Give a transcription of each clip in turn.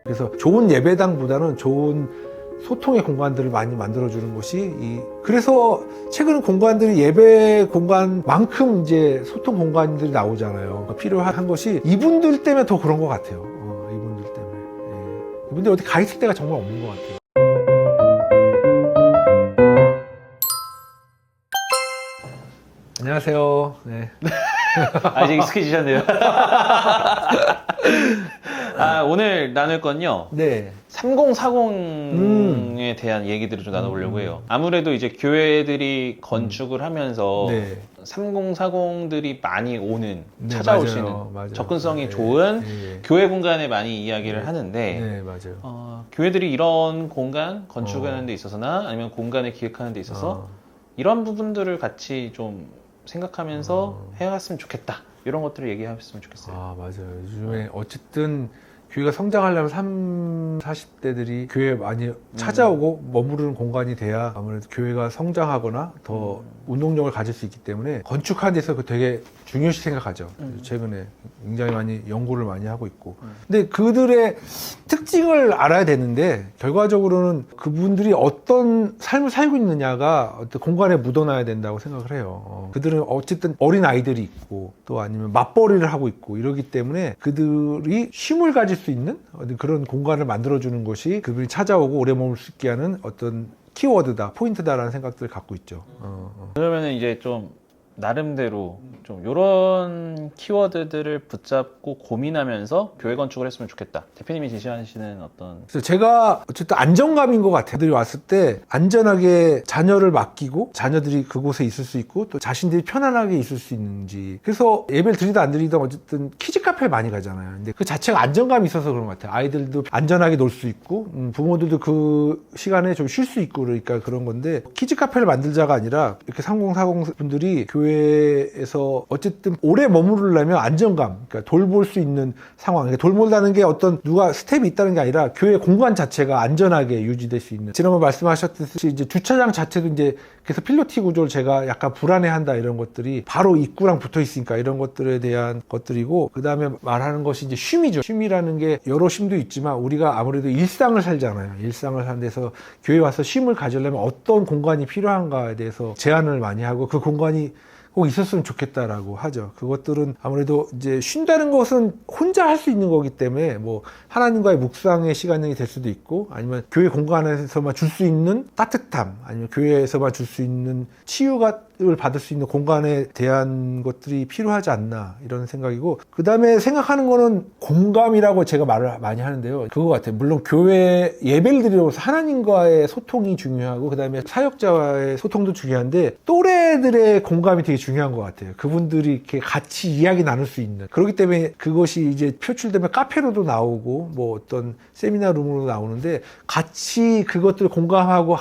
그래서 좋은 예배당보다는 좋은 소통의 공간들을 많이 만들어주는 것이 그래서 최근 공간들이 예배 공간만큼 이제 소통 공간들이 나오잖아요. 그러니까 필요한 것이 이분들 때문에 더 그런 것 같아요. 이분들 때문에. 예. 이분들 어디 가 있을 때가 정말 없는 것 같아요. 안녕하세요. 네. 이제 익숙해지셨네요. 오늘 나눌 건요. 네. 3040에 대한 얘기들을 좀 나눠보려고 해요. 아무래도 이제 교회들이 건축을 하면서 네. 3040들이 많이 오는, 네, 찾아오시는 맞아요. 접근성이 네, 좋은 네. 교회 공간에 많이 이야기를 하는데 네, 맞아요. 교회들이 이런 공간 건축하는 데 있어서나 아니면 공간을 기획하는 데 있어서 이런 부분들을 같이 좀 생각하면서 해갔으면 좋겠다. 이런 것들을 얘기했으면 좋겠어요. 맞아요. 요즘에 어쨌든 교회가 성장하려면 30, 40대들이 교회에 많이 찾아오고 머무르는 공간이 돼야 아무래도 교회가 성장하거나 더 운동력을 가질 수 있기 때문에 건축하는 데서 그 되게 중요시 생각하죠. 최근에 굉장히 많이 연구를 많이 하고 있고. 근데 그들의 특징을 알아야 되는데 결과적으로는 그분들이 어떤 삶을 살고 있느냐가 어떤 공간에 묻어놔야 된다고 생각을 해요. 그들은 어쨌든 어린 아이들이 있고 또 아니면 맞벌이를 하고 있고 이러기 때문에 그들이 쉼을 가질 수 있는 그런 공간을 만들어주는 것이 그들이 찾아오고 오래 머물 수 있게 하는 어떤 키워드다, 포인트다라는 생각들을 갖고 있죠. 그러면은 이제 좀 나름대로 좀 이런 키워드들을 붙잡고 고민하면서 교회 건축을 했으면 좋겠다. 대표님이 제시하시는 어떤 그래서 제가 어쨌든 안정감인 것 같아요. 그들이 왔을 때 안전하게 자녀를 맡기고 자녀들이 그곳에 있을 수 있고 또 자신들이 편안하게 있을 수 있는지. 그래서 예배를 드리든 안 드리든 어쨌든 키즈 카페를 많이 가잖아요. 근데 그 자체가 안정감이 있어서 그런 것 같아요. 아이들도 안전하게 놀 수 있고 부모들도 그 시간에 좀 쉴 수 있고 그러니까 그런 건데 키즈 카페를 만들자가 아니라 이렇게 3040 분들이 교회에서 어쨌든 오래 머무르려면 안정감, 그러니까 돌볼 수 있는 상황. 그러니까 돌본다는 게 어떤 누가 스텝이 있다는 게 아니라 교회 공간 자체가 안전하게 유지될 수 있는. 지난번 말씀하셨듯이 이제 주차장 자체도 이제 그래서 필로티 구조를 제가 약간 불안해한다 이런 것들이 바로 입구랑 붙어 있으니까 이런 것들에 대한 것들이고 그 다음에 말하는 것이 이제 쉼이죠. 쉼이라는 게 여러 쉼도 있지만 우리가 아무래도 일상을 살잖아요. 일상을 사는 데서 교회 와서 쉼을 가지려면 어떤 공간이 필요한가에 대해서 제안을 많이 하고 그 공간이 꼭 있었으면 좋겠다라고 하죠. 그것들은 아무래도 이제 쉰다는 것은 혼자 할 수 있는 거기 때문에 뭐 하나님과의 묵상의 시간이 될 수도 있고 아니면 교회 공간에서만 줄 수 있는 따뜻함 아니면 교회에서만 줄 수 있는 치유가 받을 수 있는 공간에 대한 것들이 필요하지 않나 이런 생각이고 그 다음에 생각하는 거는 공감이라고 제가 말을 많이 하는데요. 그거 같아요. 물론 교회 예배를 드리면서 하나님과의 소통이 중요하고 그 다음에 사역자와의 소통도 중요한데 또래들의 공감이 되게 중요한 것 같아요. 그분들이 이렇게 같이 이야기 나눌 수 있는 그렇기 때문에 그것이 이제 표출되면 카페로도 나오고 뭐 어떤 세미나 룸으로 나오는데 같이 그것들을 공감하고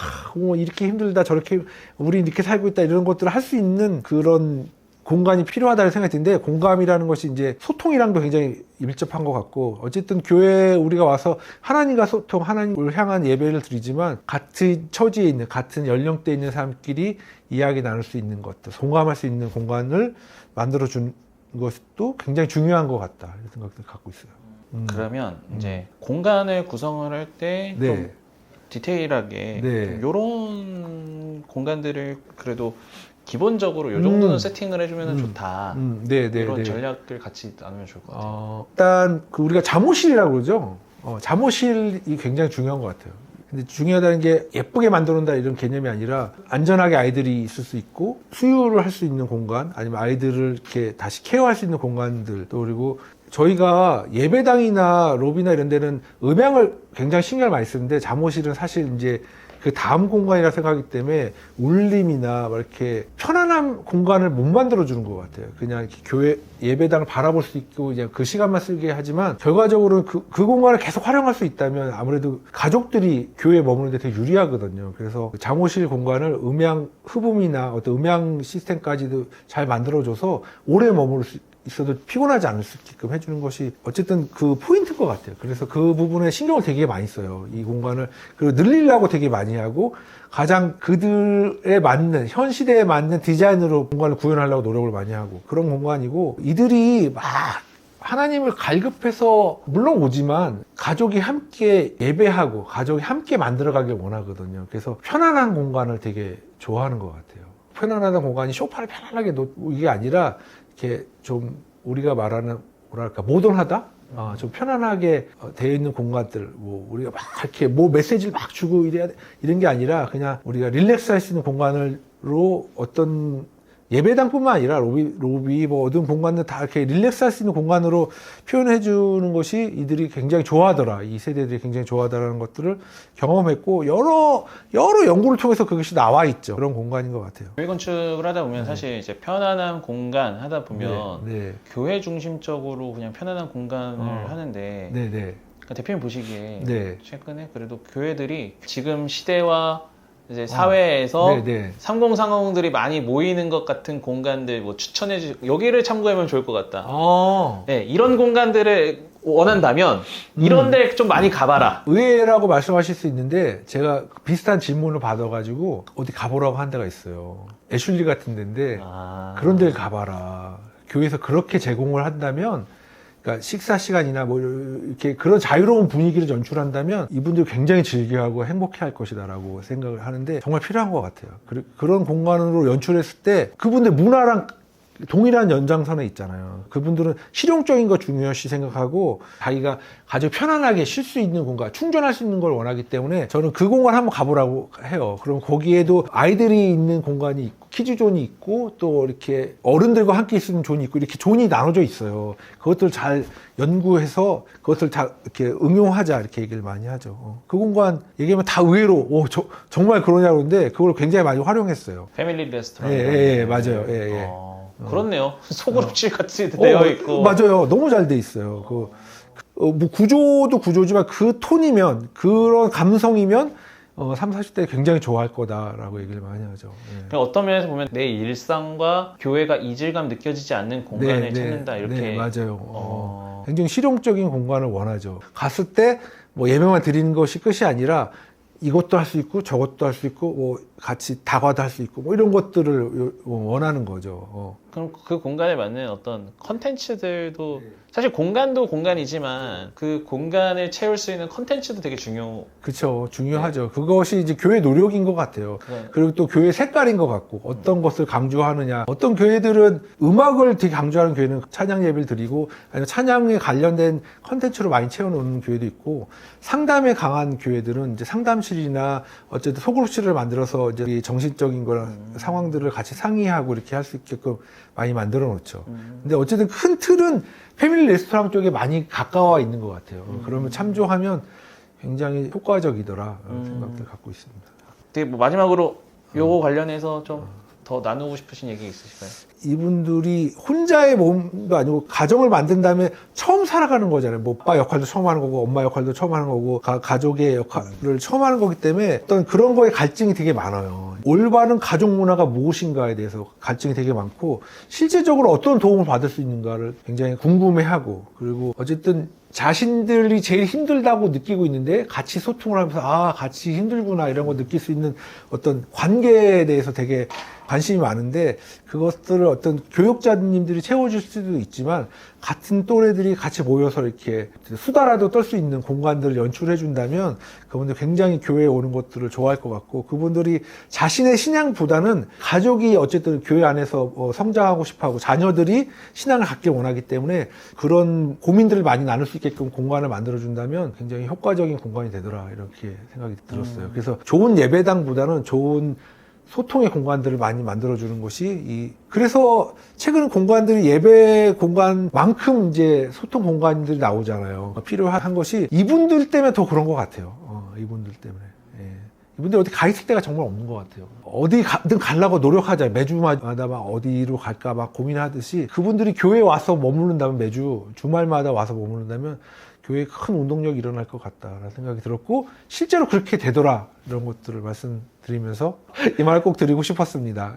이렇게 힘들다 저렇게 우리 이렇게 살고 있다 이런 것들을 할 수 있는 그런 공간이 필요하다는 생각이 드는데 공감이라는 것이 이제 소통이랑도 굉장히 밀접한 것 같고 어쨌든 교회에 우리가 와서 하나님과 소통, 하나님을 향한 예배를 드리지만 같은 처지에 있는 같은 연령대에 있는 사람끼리 이야기 나눌 수 있는 것들, 공감할 수 있는 공간을 만들어준 것도 굉장히 중요한 것 같다 이런 생각을 갖고 있어요. 그러면 이제 공간을 구성을 할 때 좀 네. 디테일하게 네. 좀 이런 공간들을 그래도 기본적으로 이 정도는 세팅을 해주면 좋다. 네, 이런 네. 전략을 같이 나누면 좋을 것 같아요. 일단 우리가 잠옷실이라고 그러죠. 잠옷실이 굉장히 중요한 것 같아요. 근데 중요하다는 게 예쁘게 만들어놓는다 이런 개념이 아니라 안전하게 아이들이 있을 수 있고 수유를 할 수 있는 공간 아니면 아이들을 이렇게 다시 케어할 수 있는 공간들 또 그리고 저희가 예배당이나 로비나 이런 데는 음향을 굉장히 신경을 많이 쓰는데 잠옷실은 사실 이제 그 다음 공간이라 생각하기 때문에 울림이나 막 이렇게 편안한 공간을 못 만들어주는 것 같아요. 그냥 이렇게 교회 예배당을 바라볼 수 있고 그냥 그 시간만 쓰게 하지만 결과적으로는 그 공간을 계속 활용할 수 있다면 아무래도 가족들이 교회에 머무는 데 되게 유리하거든요. 그래서 잠옷실 공간을 음향 흡음이나 어떤 음향 시스템까지도 잘 만들어줘서 오래 머무를 수 있어도 피곤하지 않을 수 있게끔 해주는 것이 어쨌든 그 포인트인 것 같아요. 그래서 그 부분에 신경을 되게 많이 써요. 이 공간을. 그리고 늘리려고 되게 많이 하고 가장 그들에 맞는 현 시대에 맞는 디자인으로 공간을 구현하려고 노력을 많이 하고 그런 공간이고 이들이 막 하나님을 갈급해서 물론 오지만 가족이 함께 예배하고 가족이 함께 만들어가길 원하거든요. 그래서 편안한 공간을 되게 좋아하는 것 같아요. 편안한 공간이 소파를 편안하게 놓는 게 아니라 이렇게 좀 우리가 말하는 뭐랄까 모던하다? 좀 편안하게 되어 있는 공간들, 뭐 우리가 막 이렇게 뭐 메시지를 막 주고 이런 게 아니라 그냥 우리가 릴렉스 할 수 있는 공간으로 어떤 예배당뿐만 아니라 로비 뭐 어떤 공간들 다 이렇게 릴렉스 할 수 있는 공간으로 표현해 주는 것이 이들이 굉장히 좋아하더라. 이 세대들이 굉장히 좋아하더라는 것들을 경험했고 여러 연구를 통해서 그것이 나와 있죠. 그런 공간인 것 같아요. 교회 건축을 하다 보면 사실 이제 편안한 공간 하다 보면 네. 교회 중심적으로 그냥 편안한 공간을 하는데 네. 그러니까 대표님 보시기에 네. 최근에 그래도 교회들이 지금 시대와 이제 사회에서 네. 3030들이 많이 모이는 것 같은 공간들 뭐 추천해 주시고 여기를 참고하면 좋을 것 같다. 네, 이런 공간들을 원한다면 이런 데 좀 많이 가봐라. 의외라고 말씀하실 수 있는데 제가 비슷한 질문을 받아가지고 어디 가보라고 한 데가 있어요. 애슐리 같은 데인데 그런 데를 가봐라. 교회에서 그렇게 제공을 한다면 그러니까 식사 시간이나 뭐 이렇게 그런 자유로운 분위기를 연출한다면 이분들이 굉장히 즐겨하고 행복해할 것이다라고 생각을 하는데 정말 필요한 것 같아요. 그런 공간으로 연출했을 때 그분들 문화랑 동일한 연장선에 있잖아요. 그분들은 실용적인 거 중요시 생각하고 자기가 아주 편안하게 쉴 수 있는 공간, 충전할 수 있는 걸 원하기 때문에 저는 그 공간 한번 가보라고 해요. 그럼 거기에도 아이들이 있는 공간이 있고 키즈존이 있고 또 이렇게 어른들과 함께 있는 존이 있고 이렇게 존이 나눠져 있어요. 그것들을 잘 연구해서 그것을 다 이렇게 응용하자 이렇게 얘기를 많이 하죠. 그 공간 얘기하면 다 의외로 정말 그러냐 그러는데 그걸 굉장히 많이 활용했어요. 패밀리 레스토랑. 예, 맞아요. 그렇네요. 소그룹실 같이 되어 있고. 맞아요. 너무 잘 돼 있어요. 뭐 구조도 구조지만 그 톤이면 그런 감성이면 30, 40대 굉장히 좋아할 거다라고 얘기를 많이 하죠. 그러니까 어떤 면에서 보면 내 일상과 교회가 이질감 느껴지지 않는 공간을 찾는다 이렇게. 네, 맞아요. 굉장히 실용적인 공간을 원하죠. 갔을 때 뭐 예배만 드리는 것이 끝이 아니라 이것도 할 수 있고 저것도 할 수 있고 뭐 같이 다과도 할 수 있고 뭐 이런 것들을 원하는 거죠. 그럼 그 공간에 맞는 어떤 컨텐츠들도 사실 공간도 공간이지만 그 공간을 채울 수 있는 컨텐츠도 되게 그렇죠. 중요하죠. 그것이 이제 교회 노력인 것 같아요. 그리고 또 교회 색깔인 것 같고 어떤 것을 강조하느냐. 어떤 교회들은 음악을 되게 강조하는 교회는 찬양 예배를 드리고 아니면 찬양에 관련된 컨텐츠로 많이 채워놓는 교회도 있고 상담에 강한 교회들은 이제 상담실이나 어쨌든 소그룹실을 만들어서 이제 이 정신적인 거랑 상황들을 같이 상의하고 이렇게 할 수 있게끔 많이 만들어 놓죠. 근데 어쨌든 큰 틀은 패밀리 레스토랑 쪽에 많이 가까워 있는 것 같아요. 그러면 참조하면 굉장히 효과적이더라 생각들 갖고 있습니다. 되게 뭐 마지막으로 요거 관련해서 좀 더 나누고 싶으신 얘기 있으실까요? 이분들이 혼자의 몸도 아니고 가정을 만든 다음에 처음 살아가는 거잖아요. 뭐 오빠 역할도 처음 하는 거고 엄마 역할도 처음 하는 거고 가족의 역할을 처음 하는 거기 때문에 어떤 그런 거에 갈증이 되게 많아요. 올바른 가족 문화가 무엇인가에 대해서 갈증이 되게 많고 실제적으로 어떤 도움을 받을 수 있는가를 굉장히 궁금해하고 그리고 어쨌든 자신들이 제일 힘들다고 느끼고 있는데 같이 소통을 하면서 같이 힘들구나 이런 거 느낄 수 있는 어떤 관계에 대해서 되게 관심이 많은데 그것들을 어떤 교육자님들이 채워줄 수도 있지만 같은 또래들이 같이 모여서 이렇게 수다라도 떨 수 있는 공간들을 연출해 준다면 그분들 굉장히 교회에 오는 것들을 좋아할 것 같고 그분들이 자신의 신앙보다는 가족이 어쨌든 교회 안에서 성장하고 싶어하고 자녀들이 신앙을 갖길 원하기 때문에 그런 고민들을 많이 나눌 수 있게끔 공간을 만들어 준다면 굉장히 효과적인 공간이 되더라 이렇게 생각이 들었어요. 그래서 좋은 예배당보다는 좋은 소통의 공간들을 많이 만들어주는 것이 그래서 최근 공간들이 예배 공간만큼 이제 소통 공간들이 나오잖아요. 필요한 것이 이분들 때문에 더 그런 것 같아요. 이분들 때문에. 이분들 어디 가 있을 데가 정말 없는 것 같아요. 어디든 가려고 노력하자. 매주마다 막 어디로 갈까 막 고민하듯이 그분들이 교회에 와서 머무른다면 매주 주말마다 와서 머무른다면 교회에 큰 운동력이 일어날 것 같다라는 생각이 들었고 실제로 그렇게 되더라 이런 것들을 말씀드리면서 이 말 꼭 드리고 싶었습니다.